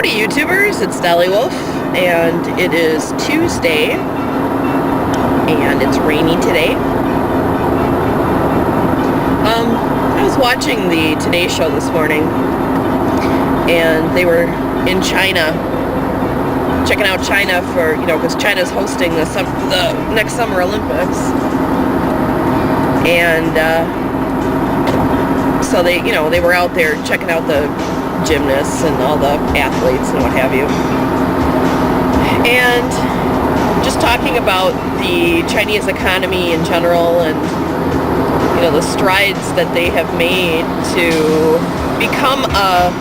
Howdy YouTubers, it's Dolly Wolf, and it is Tuesday, and it's rainy today. I was watching the Today Show this morning, and they were in China, checking out China for, because China's hosting the next Summer Olympics, and so they were out there checking out the gymnasts and all the athletes and what have you, and just talking about the Chinese economy in general, and the strides that they have made to become a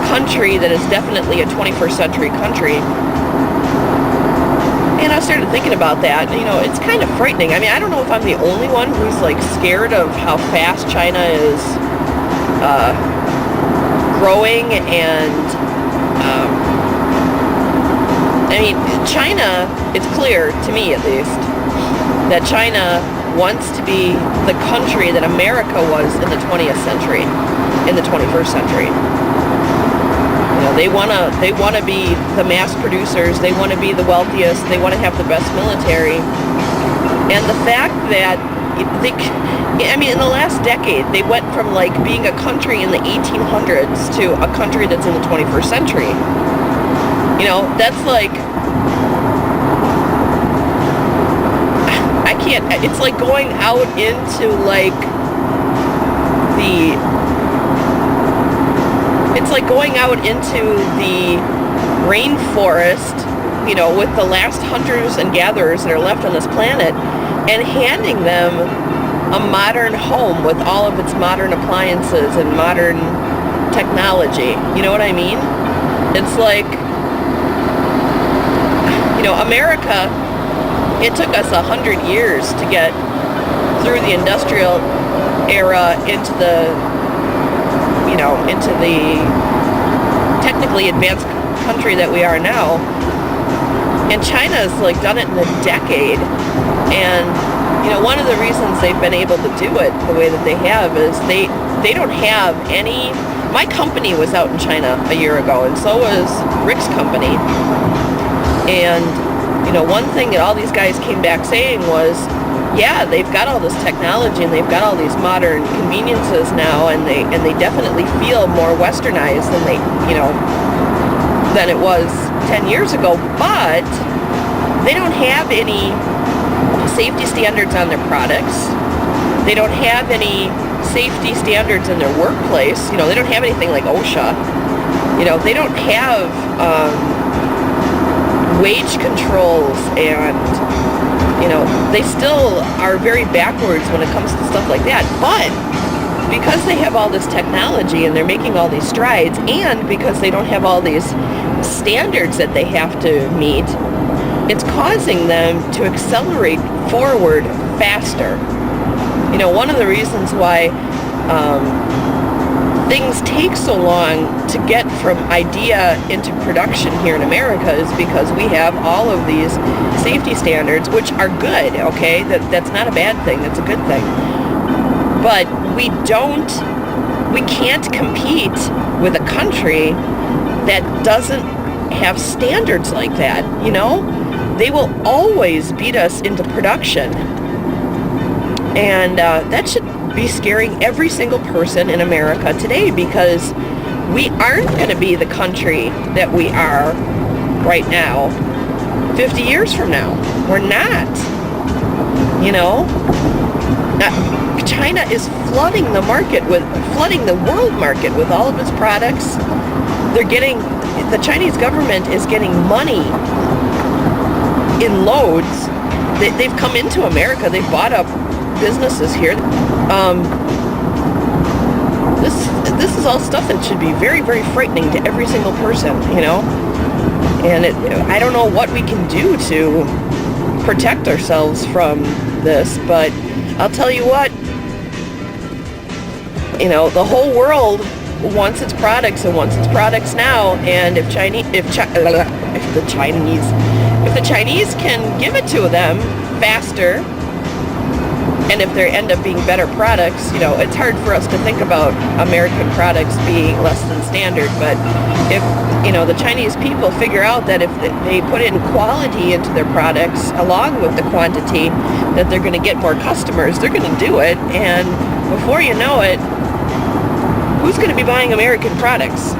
country that is definitely a 21st century country. And I started thinking about that. It's kind of frightening. I mean, I don't know if I'm the only one who's scared of how fast China is growing, and China, it's clear to me at least that China wants to be the country that America was in the 20th century, in the 21st century. They want to be the mass producers, they want to be the wealthiest, they want to have the best military. And the fact that in the last decade, they went from being a country in the 1800s to a country that's in the 21st century. That's it's like going out into the rainforest, with the last hunters and gatherers that are left on this planet, and handing them a modern home with all of its modern appliances and modern technology. You know what I mean? It's America, it took us 100 years to get through the industrial era into the technically advanced country that we are now. And China's done it in a decade. And one of the reasons they've been able to do it the way that they have is they don't have any. My company was out in China a year ago, and so was Rick's company. And one thing that all these guys came back saying was, yeah, they've got all this technology and they've got all these modern conveniences now, and they definitely feel more westernized than it was 10 years ago, but they don't have any safety standards on their products. They don't have any safety standards in their workplace. They don't have anything like OSHA. They don't have wage controls, and they still are very backwards when it comes to stuff like that. But because they have all this technology and they're making all these strides, and because they don't have all these standards that they have to meet, it's causing them to accelerate forward faster. One of the reasons why things take so long to get from idea into production here in America is because we have all of these safety standards, which are good, okay? That's not a bad thing, that's a good thing. But we can't compete with a country that doesn't have standards like that, They will always beat us into production. And that should be scaring every single person in America today, because we aren't going to be the country that we are right now 50 years from now. We're not. China is flooding the world market with all of its products. The Chinese government is getting money in loads. They've come into America. They've bought up businesses here. This is all stuff that should be very, very frightening to every single person, And I don't know what we can do to protect ourselves from this, but I'll tell you what, the whole world wants its products and wants its products now. And if the Chinese can give it to them faster, And if there end up being better products, it's hard for us to think about American products being less than standard. But if, the Chinese people figure out that if they put in quality into their products along with the quantity, that they're going to get more customers, they're going to do it. And before you know it, who's going to be buying American products?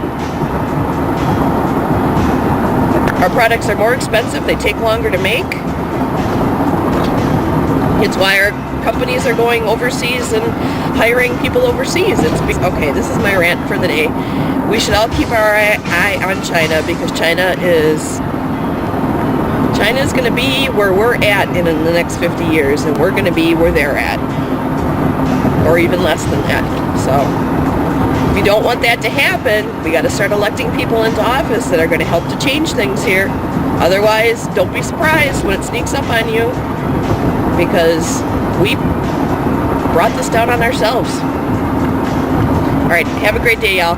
Our products are more expensive. They take longer to make. It's why our companies are going overseas and hiring people overseas. Okay, this is my rant for the day. We should all keep our eye on China, because China is going to be where we're at in the next 50 years, and we're going to be where they're at, or even less than that. So if you don't want that to happen, we got to start electing people into office that are going to help to change things here. Otherwise, don't be surprised when it sneaks up on you, because we brought this down on ourselves. All right, have a great day, y'all.